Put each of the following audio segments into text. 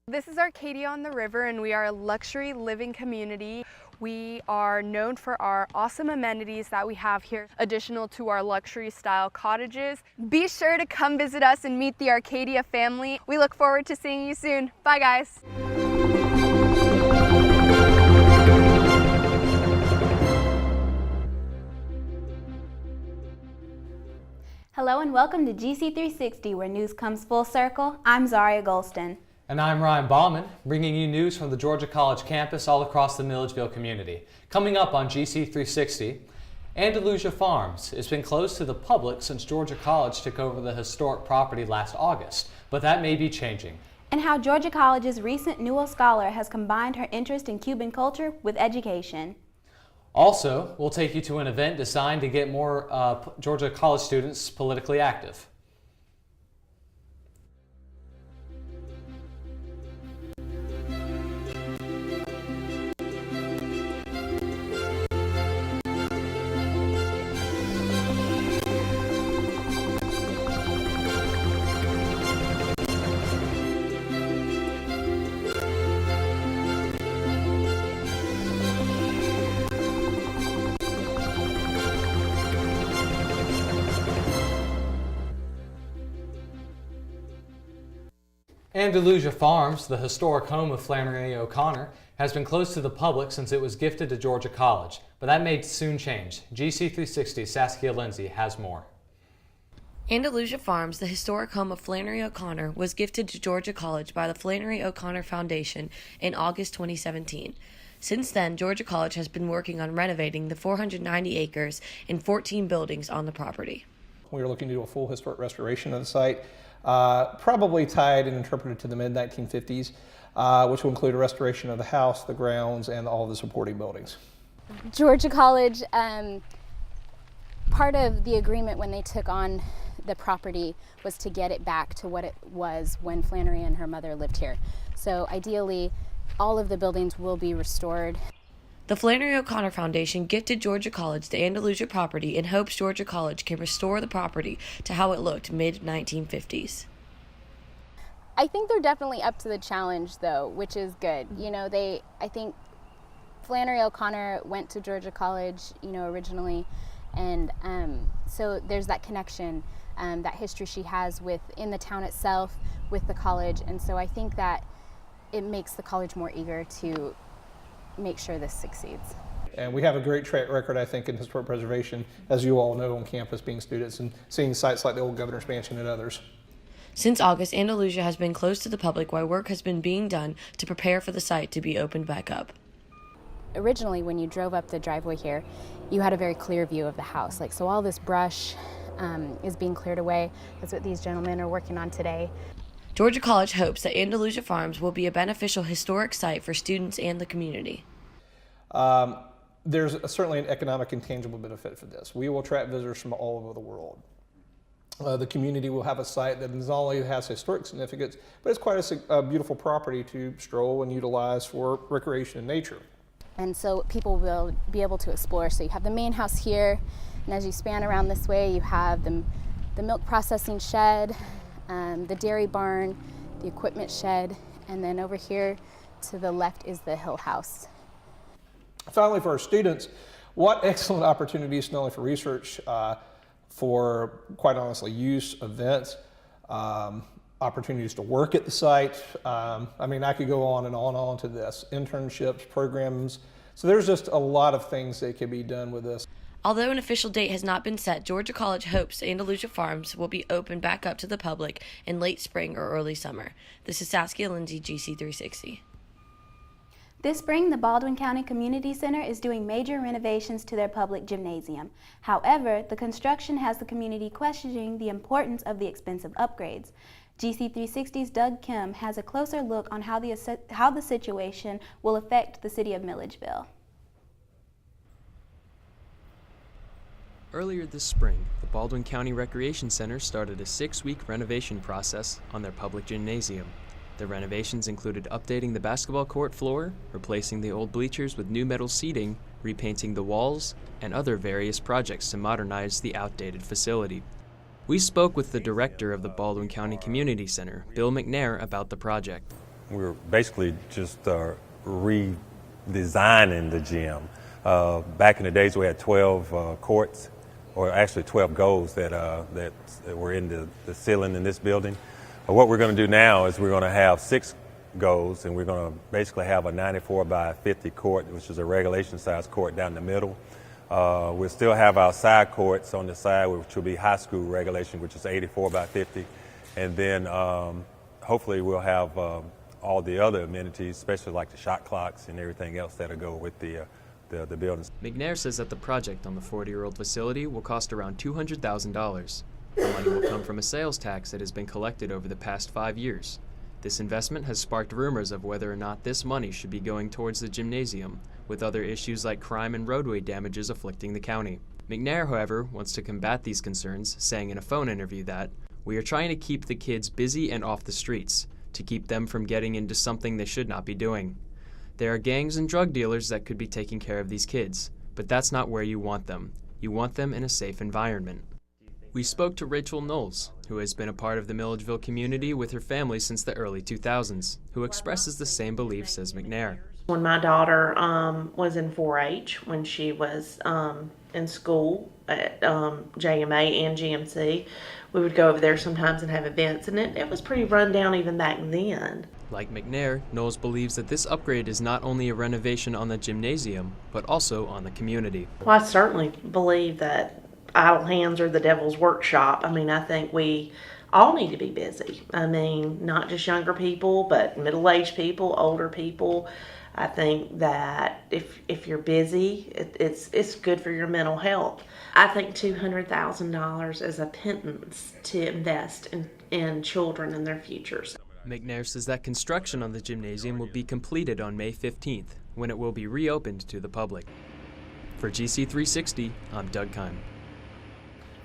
This is Arcadia on the River, and we are a luxury living community. We are known for our awesome amenities that we have here, additional to our luxury style cottages. Be sure to come visit us and meet the Arcadia family. We look forward to seeing you soon. Bye guys. Hello and welcome to GC360, where news comes full circle. I'm Zaria Golston. And I'm Ryan Bauman, bringing you news from the Georgia College campus all across the Milledgeville community. Coming up on GC360, Andalusia Farms has been closed to the public since Georgia College took over the historic property last August, but that may be changing. And how Georgia College's recent Newell Scholar has combined her interest in Cuban culture with education. Also, we'll take you to an event designed to get more Georgia College students politically active. Andalusia Farms, the historic home of Flannery O'Connor, has been closed to the public since it was gifted to Georgia College, but that may soon change. GC360 Saskia Lindsay has more. Andalusia Farms, the historic home of Flannery O'Connor, was gifted to Georgia College by the Flannery O'Connor Foundation in August 2017. Since then, Georgia College has been working on renovating the 490 acres and 14 buildings on the property. We are looking to do a full historic restoration of the site, probably tied and interpreted to the mid-1950s, which will include a restoration of the house, the grounds, and all of the supporting buildings. Georgia College, part of the agreement when they took on the property was to get it back to what it was when Flannery and her mother lived here. So ideally, all of the buildings will be restored. The Flannery O'Connor Foundation gifted Georgia College the Andalusia property in hopes Georgia College can restore the property to how it looked mid-1950s. I think they're definitely up to the challenge, though, which is good. You know, I think Flannery O'Connor went to Georgia College, originally, and so there's that connection, that history she has within the town itself, with the college, and so I think that it makes the college more eager to make sure this succeeds. And we have a great track record, I think, in historic preservation, as you all know, on campus, being students and seeing sites like the old Governor's Mansion and others. Since August, Andalusia has been closed to the public while work has been being done to prepare for the site to be opened back up. Originally, when you drove up the driveway here, you had a very clear view of the house. So all this brush is being cleared away. That's what these gentlemen are working on today. Georgia College hopes that Andalusia Farms will be a beneficial historic site for students and the community. There's certainly an economic and tangible benefit for this. We will attract visitors from all over the world. The community will have a site that not only has historic significance, but it's quite a beautiful property to stroll and utilize for recreation and nature. And so people will be able to explore. So you have the main house here, and as you span around this way, you have the milk processing shed, the dairy barn, the equipment shed, and then over here to the left is the hill house. Finally, for our students, what excellent opportunities not only for research, for quite honestly use, events, opportunities to work at the site. I could go on and on to this. Internships, programs. So there's just a lot of things that can be done with this. Although an official date has not been set, Georgia College hopes Andalusia Farms will be opened back up to the public in late spring or early summer. This is Saskia Lindsay, GC360. This spring, the Baldwin County Community Center is doing major renovations to their public gymnasium. However, the construction has the community questioning the importance of the expensive upgrades. GC360's Doug Kim has a closer look on how the situation will affect the city of Milledgeville. Earlier this spring, the Baldwin County Recreation Center started a 6-week renovation process on their public gymnasium. The renovations included updating the basketball court floor, replacing the old bleachers with new metal seating, repainting the walls, and other various projects to modernize the outdated facility. We spoke with the director of the Baldwin County Community Center, Bill McNair, about the project. we're basically just redesigning the gym. Back in the days, we had 12 courts, or actually 12 goals that were in the ceiling in this building. What we're going to do now is we're going to have 6 goals, and we're going to basically have a 94 by 50 court, which is a regulation size court down the middle. We'll still have our side courts on the side, which will be high school regulation, which is 84 by 50. And then hopefully we'll have all the other amenities, especially like the shot clocks and everything else that'll go with the buildings. McNair says that the project on the 40-year-old facility will cost around $200,000. The money will come from a sales tax that has been collected over the past 5 years. This investment has sparked rumors of whether or not this money should be going towards the gymnasium, with other issues like crime and roadway damages afflicting the county. McNair, however, wants to combat these concerns, saying in a phone interview that, "We are trying to keep the kids busy and off the streets, to keep them from getting into something they should not be doing. There are gangs and drug dealers that could be taking care of these kids, but that's not where you want them. You want them in a safe environment." We spoke to Rachel Knowles, who has been a part of the Milledgeville community with her family since the early 2000s, who expresses the same beliefs as McNair. When my daughter was in 4-H, when she was in school at JMA and GMC, we would go over there sometimes and have events, and it was pretty run down even back then. Like McNair, Knowles believes that this upgrade is not only a renovation on the gymnasium, but also on the community. Well, I certainly believe that idle hands are the devil's workshop. I mean, I think we all need to be busy. I mean, not just younger people, but middle-aged people, older people. I think that if you're busy, it's good for your mental health. I think $200,000 is a pittance to invest in children and their futures. McNair says that construction on the gymnasium will be completed on May 15th, when it will be reopened to the public. For GC360, I'm Doug Kime.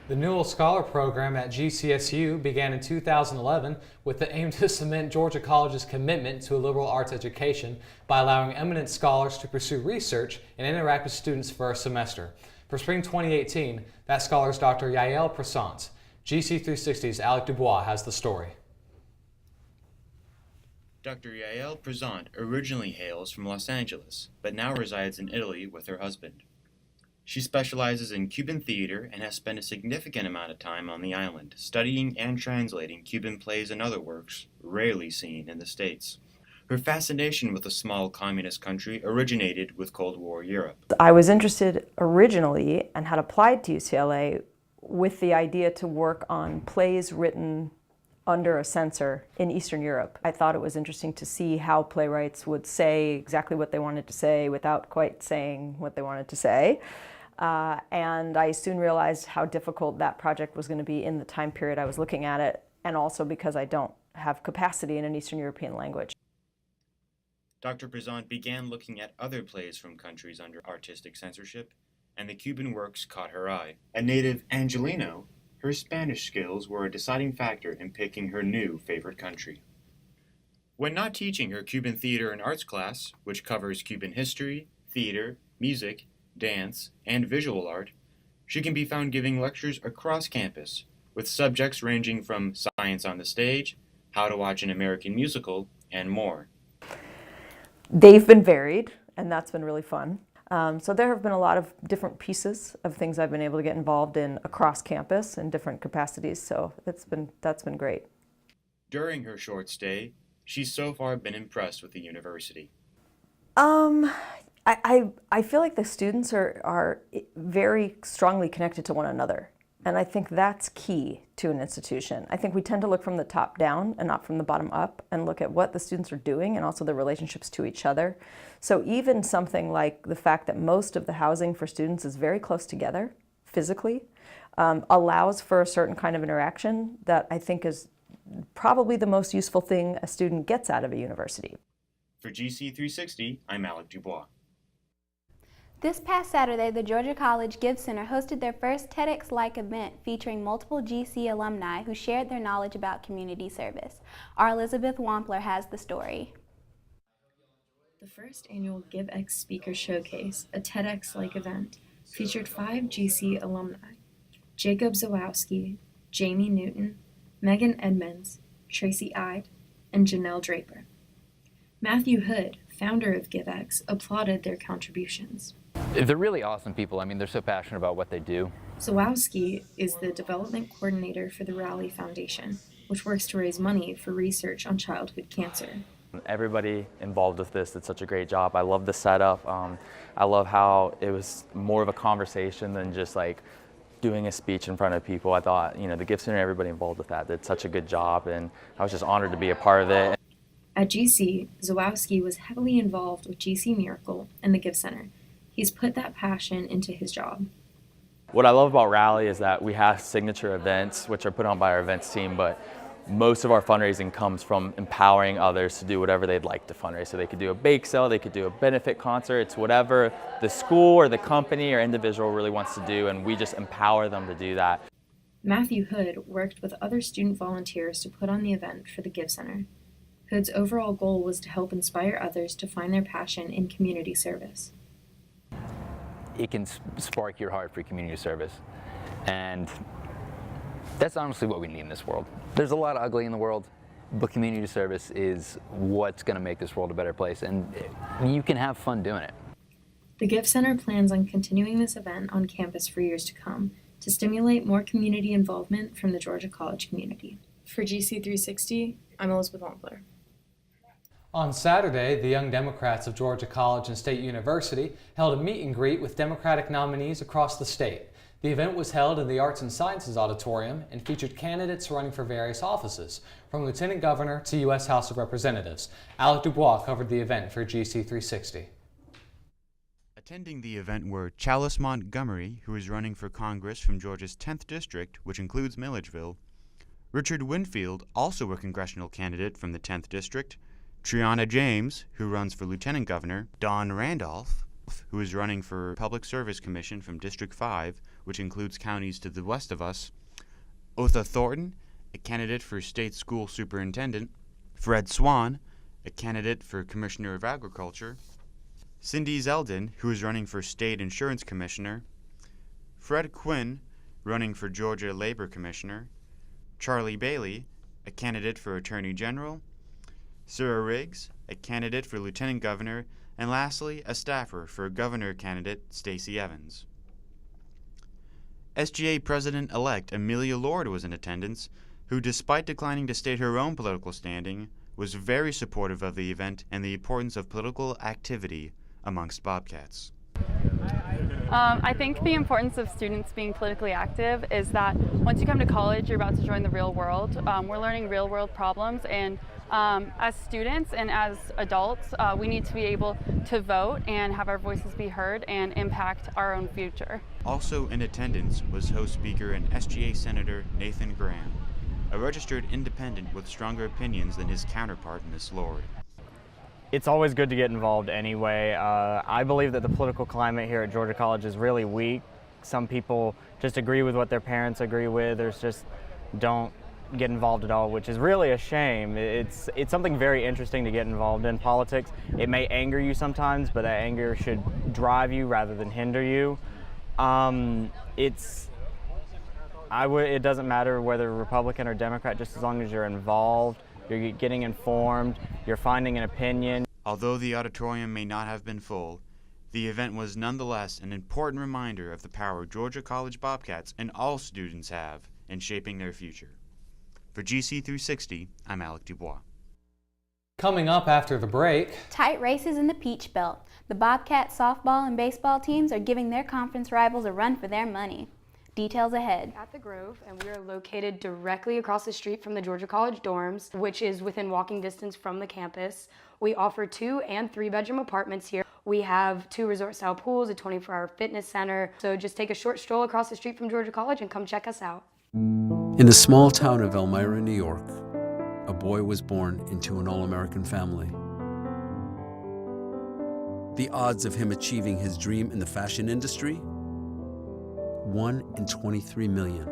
The Newell Scholar Program at GCSU began in 2011 with the aim to cement Georgia College's commitment to a liberal arts education by allowing eminent scholars to pursue research and interact with students for a semester. For spring 2018, that scholar is Dr. Yael Prasant. GC360's Alec Dubois has the story. Dr. Yael Prasant originally hails from Los Angeles, but now resides in Italy with her husband. She specializes in Cuban theater and has spent a significant amount of time on the island, studying and translating Cuban plays and other works rarely seen in the States. Her fascination with a small communist country originated with Cold War Europe. I was interested originally and had applied to UCLA with the idea to work on plays written under a censor in Eastern Europe. I thought it was interesting to see how playwrights would say exactly what they wanted to say without quite saying what they wanted to say. And I soon realized how difficult that project was going to be in the time period I was looking at it, and also because I don't have capacity in an Eastern European language. Dr. Prasant began looking at other plays from countries under artistic censorship, and the Cuban works caught her eye. A native Angelino, her Spanish skills were a deciding factor in picking her new favorite country. When not teaching her Cuban theater and arts class, which covers Cuban history, theater, music, dance, and visual art, she can be found giving lectures across campus, with subjects ranging from science on the stage, how to watch an American musical, and more. They've been varied, and that's been really fun. So there have been a lot of different pieces of things I've been able to get involved in across campus in different capacities, so that's been great. During her short stay, she's so far been impressed with the university. I feel like the students are very strongly connected to one another, and I think that's key to an institution. I think we tend to look from the top down and not from the bottom up and look at what the students are doing and also their relationships to each other. So even something like the fact that most of the housing for students is very close together physically allows for a certain kind of interaction that I think is probably the most useful thing a student gets out of a university. For GC360, I'm Alec Dubois. This past Saturday, the Georgia College Gives Center hosted their first TEDx-like event featuring multiple GC alumni who shared their knowledge about community service. Our Elizabeth Wampler has the story. The first annual GiveX Speaker Showcase, a TEDx-like event, featured 5 GC alumni: Jacob Zawowski, Jamie Newton, Megan Edmonds, Tracy Ide, and Janelle Draper. Matthew Hood, founder of GiveX, applauded their contributions. They're really awesome people. I mean, they're so passionate about what they do. Zawowski is the development coordinator for the Rally Foundation, which works to raise money for research on childhood cancer. Everybody involved with this did such a great job. I love the setup. I love how it was more of a conversation than just like doing a speech in front of people. I thought, the Gift Center, everybody involved with that did such a good job, and I was just honored to be a part of it. At GC, Zawowski was heavily involved with GC Miracle and the Gift Center. He's put that passion into his job. What I love about Rally is that we have signature events, which are put on by our events team, but most of our fundraising comes from empowering others to do whatever they'd like to fundraise. So they could do a bake sale, they could do a benefit concert. It's whatever the school or the company or individual really wants to do, and we just empower them to do that. Matthew Hood worked with other student volunteers to put on the event for the Gift Center. Hood's overall goal was to help inspire others to find their passion in community service. It can spark your heart for community service, and that's honestly what we need in this world. There's a lot of ugly in the world, but community service is what's going to make this world a better place, and you can have fun doing it. The Gift Center plans on continuing this event on campus for years to come to stimulate more community involvement from the Georgia College community. For GC360, I'm Elizabeth Wampler. On Saturday, the Young Democrats of Georgia College and State University held a meet and greet with Democratic nominees across the state. The event was held in the Arts and Sciences Auditorium and featured candidates running for various offices, from Lieutenant Governor to U.S. House of Representatives. Alec Dubois covered the event for GC360. Attending the event were Chalice Montgomery, who is running for Congress from Georgia's 10th District, which includes Milledgeville; Richard Winfield, also a congressional candidate from the 10th District; Triana James, who runs for Lieutenant Governor; Don Randolph, who is running for Public Service Commission from District 5, which includes counties to the west of us; Otha Thornton, a candidate for State School Superintendent; Fred Swan, a candidate for Commissioner of Agriculture; Cindy Zeldin, who is running for State Insurance Commissioner; Fred Quinn, running for Georgia Labor Commissioner; Charlie Bailey, a candidate for Attorney General; Sarah Riggs, a candidate for Lieutenant Governor; and lastly, a staffer for Governor candidate Stacey Evans. SGA President-elect Amelia Lord was in attendance, who, despite declining to state her own political standing, was very supportive of the event and the importance of political activity amongst Bobcats. I think the importance of students being politically active is that once you come to college, you're about to join the real world. We're learning real world problems, and as students and as adults, we need to be able to vote and have our voices be heard and impact our own future. Also in attendance was host speaker and SGA Senator Nathan Graham, a registered independent with stronger opinions than his counterpart, Ms. Lord. It's always good to get involved anyway. I believe that the political climate here at Georgia College is really weak. Some people just agree with what their parents agree with, or just don't get involved at all, which is really a shame. It's something very interesting to get involved in politics. It may anger you sometimes, but that anger should drive you rather than hinder you. It doesn't matter whether Republican or Democrat, just as long as you're involved, you're getting informed, you're finding an opinion. Although the auditorium may not have been full, the event was nonetheless an important reminder of the power Georgia College Bobcats and all students have in shaping their future. For GC360, I'm Alec Dubois. Coming up after the break, tight races in the Peach Belt. The Bobcat softball and baseball teams are giving their conference rivals a run for their money. Details ahead. At the Grove, and we are located directly across the street from the Georgia College dorms, which is within walking distance from the campus. We offer 2- and 3-bedroom apartments here. We have 2 resort-style pools, a 24-hour fitness center. So just take a short stroll across the street from Georgia College and come check us out. In the small town of Elmira, New York, a boy was born into an all-American family. The odds of him achieving his dream in the fashion industry? 1 in 23 million.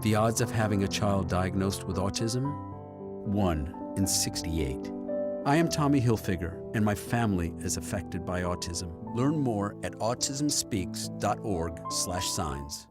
The odds of having a child diagnosed with autism? 1 in 68. I am Tommy Hilfiger, and my family is affected by autism. Learn more at autismspeaks.org/signs.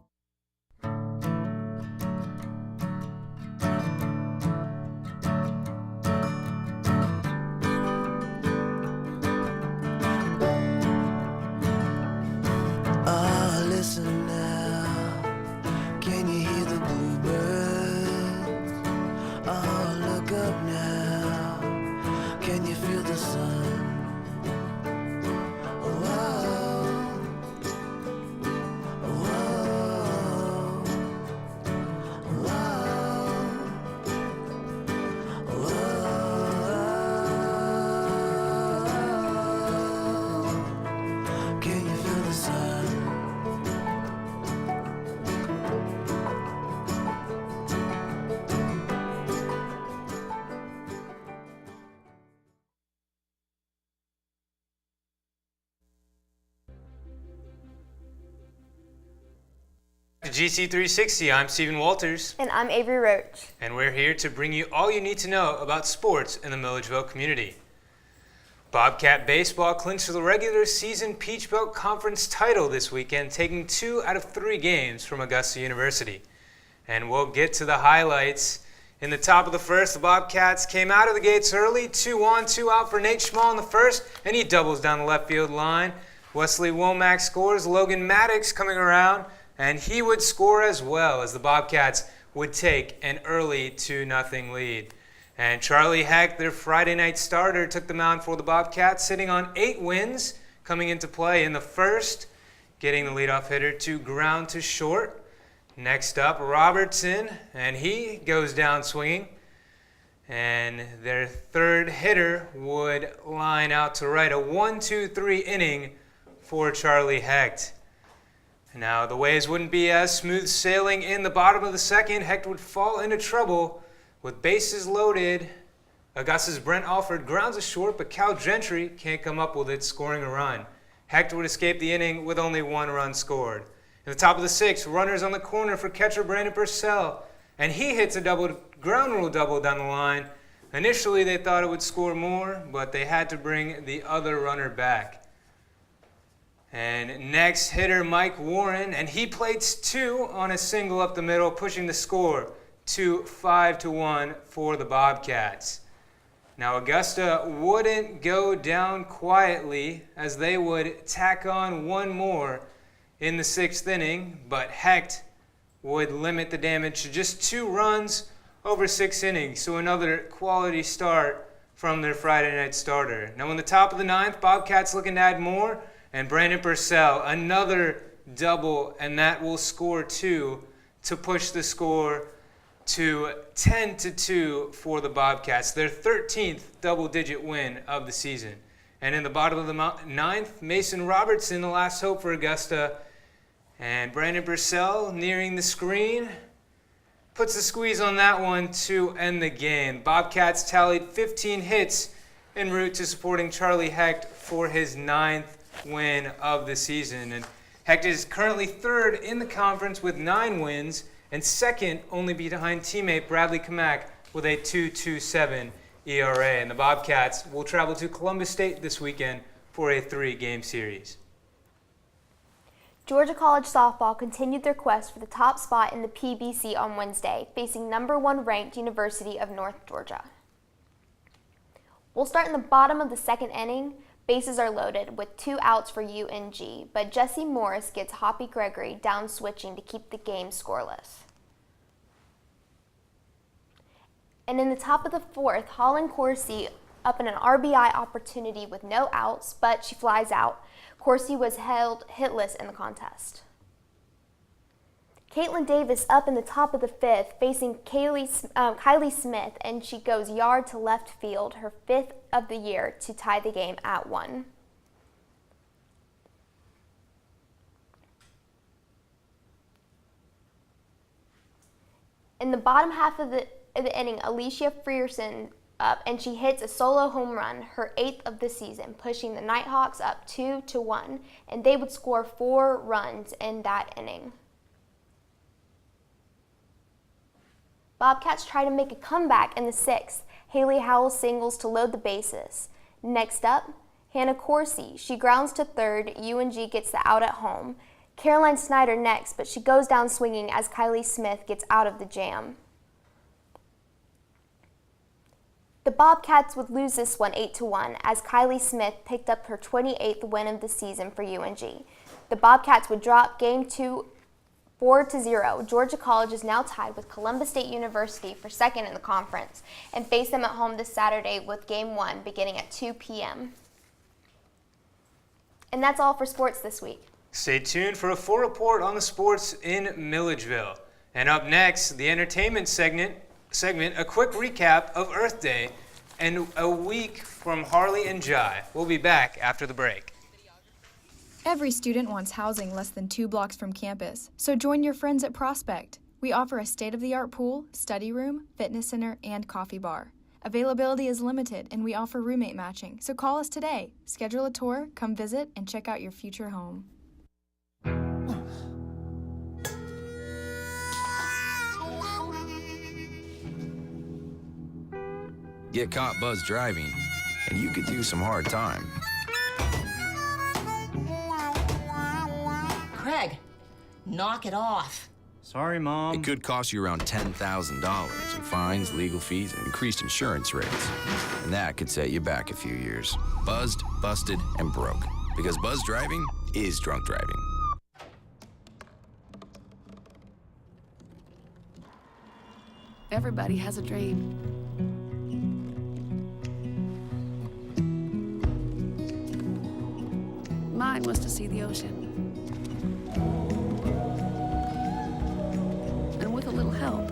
To GC360, I'm Stephen Walters. And I'm Avery Roach. And we're here to bring you all you need to know about sports in the Milledgeville community. Bobcat Baseball clinched the regular season Peach Belt Conference title this weekend, taking 2 out of 3 games from Augusta University. And we'll get to the highlights. In the top of the first, the Bobcats came out of the gates early, 2 on, 2 out for Nate Schmall in the first, and he doubles down the left field line. Wesley Womack scores, Logan Maddox coming around, and he would score as well as the Bobcats would take an early 2-0 lead. And Charlie Heck, their Friday night starter, took the mound for the Bobcats, sitting on 8 wins coming into play in the first, getting the leadoff hitter to ground to short. Next up, Robertson, and he goes down swinging. And their third hitter would line out to right, a 1-2-3 inning for Charlie Hecht. Now, the ways wouldn't be as smooth sailing in the bottom of the second. Hecht would fall into trouble with bases loaded. Augusta's Brent Alford grounds a short, but Cal Gentry can't come up with it, scoring a run. Hecht would escape the inning with only 1 run scored. In the top of the 6th, runners on the corner for catcher Brandon Purcell, and he hits a ground rule double down the line. Initially, they thought it would score more, but they had to bring the other runner back. And next hitter, Mike Warren, and he plates 2 on a single up the middle, pushing the score to 5-1 for the Bobcats. Now, Augusta wouldn't go down quietly, as they would tack on 1 more in the 6th inning, but Hecht would limit the damage to just 2 runs over 6 innings, so another quality start from their Friday night starter. Now, in the top of the 9th, Bobcats looking to add more, and Brandon Purcell, another double, and that will score 2 to push the score to 10-2 for the Bobcats, their 13th double-digit win of the season. And in the bottom of the 9th, Mason Robertson, the last hope for Augusta, and Brandon Purcell nearing the screen, puts the squeeze on that one to end the game. Bobcats tallied 15 hits en route to supporting Charlie Hecht for his 9th win of the season. And Hecht is currently 3rd in the conference with 9 wins, and 2nd only behind teammate Bradley Kamak with a 2.27 ERA. And the Bobcats will travel to Columbus State this weekend for a 3-game series. Georgia College softball continued their quest for the top spot in the PBC on Wednesday, facing #1 ranked University of North Georgia. We'll start in the bottom of the 2nd inning. Bases are loaded with 2 outs for UNG, but Jesse Morris gets Hoppy Gregory down switching to keep the game scoreless. And in the top of the 4th, Holland Coursey up in an RBI opportunity with no outs, but she flies out. Coursey was held hitless in the contest. Caitlin Davis up in the top of the 5th, facing Kylie Smith, and she goes yard to left field, her 5th of the year, to tie the game at 1. In the bottom half of the inning, Alicia Frierson up, and she hits a solo home run, her 8th of the season, pushing the Nighthawks up 2-1, and they would score 4 runs in that inning. Bobcats try to make a comeback in the 6th. Haley Howell singles to load the bases. Next up, Hannah Coursey. She grounds to 3rd. UNG gets the out at home. Caroline Snyder next, but she goes down swinging as Kylie Smith gets out of the jam. The Bobcats would lose this one 8-1 as Kylie Smith picked up her 28th win of the season for UNG. The Bobcats would drop Game 2 4-0. Georgia College is now tied with Columbus State University for 2nd in the conference and face them at home this Saturday with Game 1 beginning at 2 p.m. And that's all for sports this week. Stay tuned for a full report on the sports in Milledgeville. And up next, the entertainment segment, a quick recap of Earth Day and a week from Harley and Jai. We'll be back after the break. Every student wants housing less than 2 blocks from campus, so join your friends at Prospect. We offer a state-of-the-art pool, study room, fitness center, and coffee bar. Availability is limited, and we offer roommate matching, so call us today. Schedule a tour, come visit, and check out your future home. Get caught buzz driving, and you could do some hard time. Craig, knock it off. Sorry, Mom. It could cost you around $10,000 in fines, legal fees, and increased insurance rates. And that could set you back a few years. Buzzed, busted, and broke. Because buzz driving is drunk driving. Everybody has a dream. Mine was to see the ocean. And with a little help,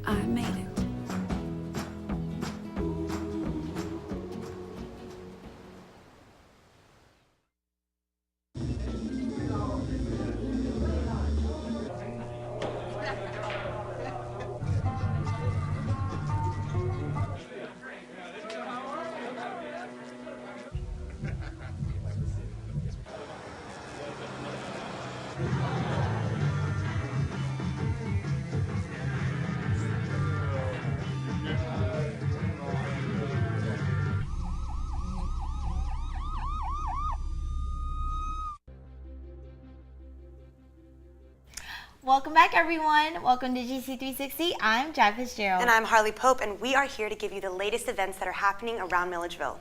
I made it. Welcome back, everyone. Welcome to GC360. I'm Jack Fitzgerald. And I'm Harley Pope, and we are here to give you the latest events that are happening around Milledgeville.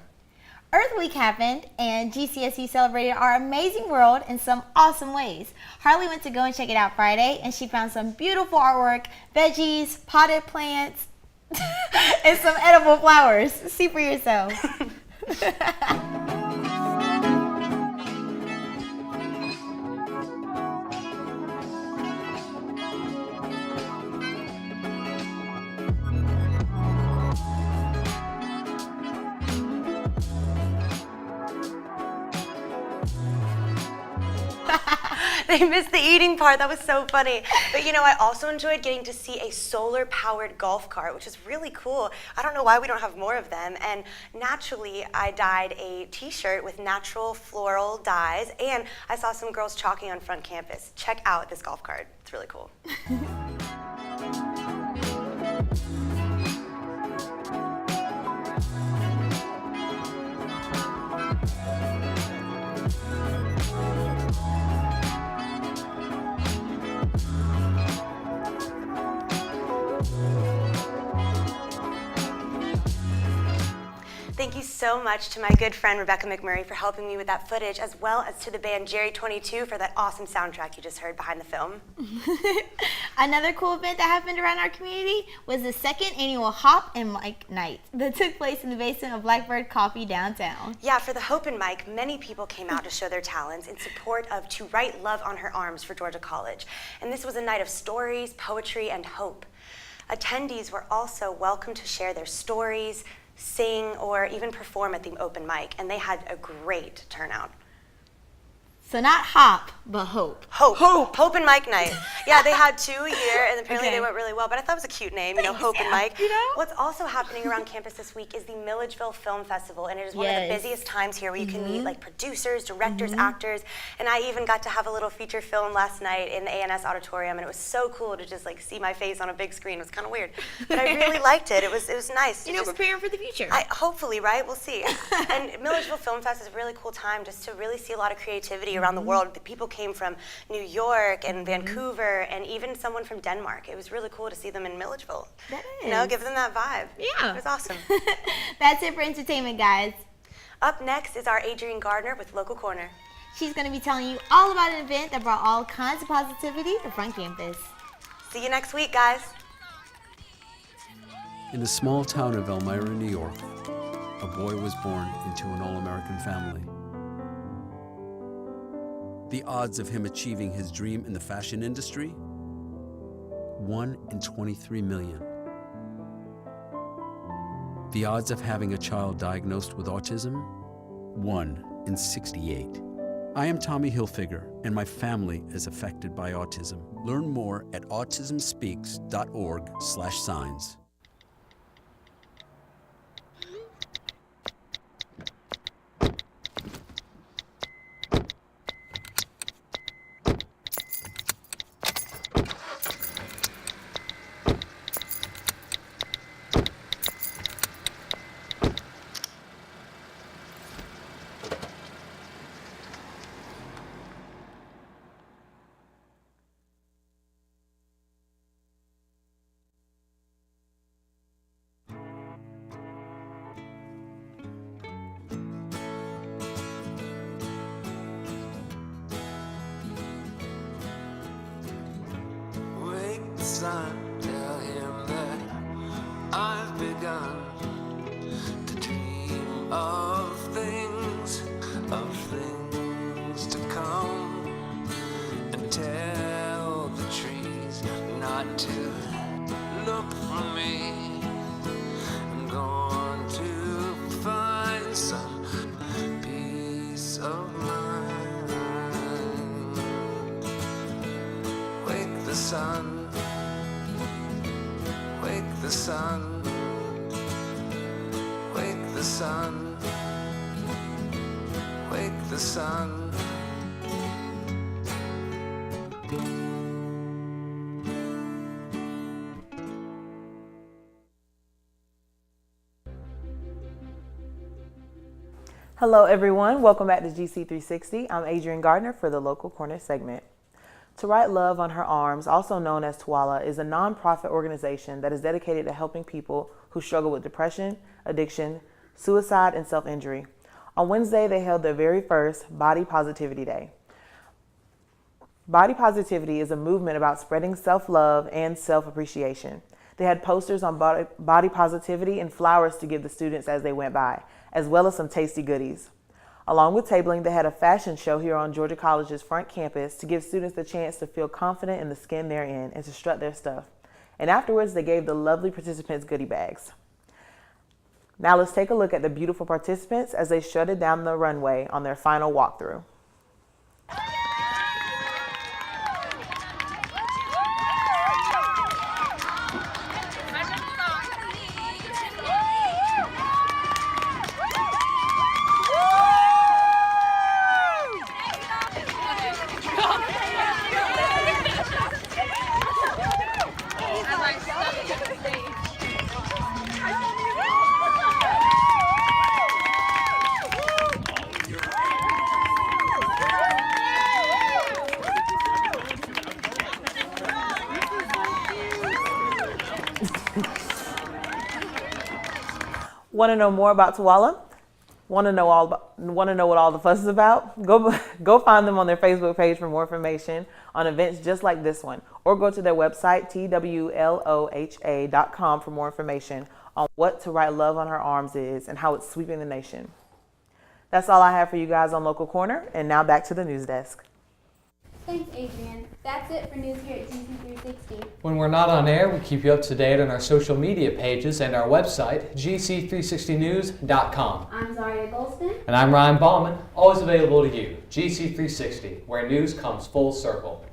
Earth Week happened, and GCSU celebrated our amazing world in some awesome ways. Harley went to go and check it out Friday, and she found some beautiful artwork, veggies, potted plants, and some edible flowers. See for yourself. They missed the eating part. That was so funny. But you know, I also enjoyed getting to see a solar-powered golf cart, which is really cool. I don't know why we don't have more of them. And naturally, I dyed a t-shirt with natural floral dyes, and I saw some girls chalking on front campus. Check out this golf cart. It's really cool. Thank you so much to my good friend Rebecca McMurray for helping me with that footage, as well as to the band Jerry 22 for that awesome soundtrack you just heard behind the film. Another cool event that happened around our community was the second annual Hop and Mic Night that took place in the basement of Blackbird Coffee downtown. Yeah, for the Hope and Mic, many people came out to show their talents in support of To Write Love on Her Arms for Georgia College. And this was a night of stories, poetry, and hope. Attendees were also welcome to share their stories, sing, or even perform at the open mic, and they had a great turnout. So not Hop, but Hope. Hope and Mic Night. Yeah, they had 2 a year, and apparently Okay. they went really well, but I thought it was a cute name, Thanks, Hope and yeah. Mic. You know? What's also happening around campus this week is the Milledgeville Film Festival, and it is one of the Yes. busiest times here where you can meet like producers, directors, Mhm. actors, and I even got to have a little feature film last night in the ANS auditorium, and it was so cool to just like see my face on a big screen. It was kind of weird, but I really liked it. It was nice. You know, preparing for the future. Hopefully, right? We'll see. And Milledgeville Film Fest is a really cool time just to really see a lot of creativity around the world. The people came from New York and Vancouver and even someone from Denmark. It was really cool to see them in Milledgeville. That You know, is. give them that vibe. Yeah. It was awesome. That's it for entertainment, guys. Up next is our Adrienne Gardner with Local Corner. She's going to be telling you all about an event that brought all kinds of positivity to Front Campus. See you next week, guys. In the small town of Elmira, New York, a boy was born into an all-American family. The odds of him achieving his dream in the fashion industry? 1 in 23 million. The odds of having a child diagnosed with autism? 1 in 68. I am Tommy Hilfiger, and my family is affected by autism. Learn more at autismspeaks.org/signs. sun, tell him that I've begun to dream of things to come, and tell the trees not to look for me. I'm going to find some peace of mind. Wake the sun, wake the sun, wake the sun, wake the sun. Hello everyone, welcome back to GC360. I'm Adrienne Gardner for the Local Corner segment. To Write Love on Her Arms, also known as TWALA, is a nonprofit organization that is dedicated to helping people who struggle with depression, addiction, suicide, and self-injury. On Wednesday, they held their very first Body Positivity Day. Body positivity is a movement about spreading self-love and self-appreciation. They had posters on body positivity and flowers to give the students as they went by, as well as some tasty goodies. Along with tabling, they had a fashion show here on Georgia College's front campus to give students the chance to feel confident in the skin they're in and to strut their stuff. And afterwards, they gave the lovely participants goodie bags. Now let's take a look at the beautiful participants as they strutted down the runway on their final walkthrough. Want to know more about TWALA? Want to know what all the fuss is about? Go find them on their Facebook page for more information on events just like this one, or go to their website twloha.com for more information on what To Write Love on Her Arms is and how it's sweeping the nation. That's all I have for you guys on Local Corner, and now back to the news desk. Thanks, Adrienne. That's it for news here at GC360. When we're not on air, we keep you up to date on our social media pages and our website, GC360news.com. I'm Zaria Golston. And I'm Ryan Ballman, always available to you, GC360, where news comes full circle.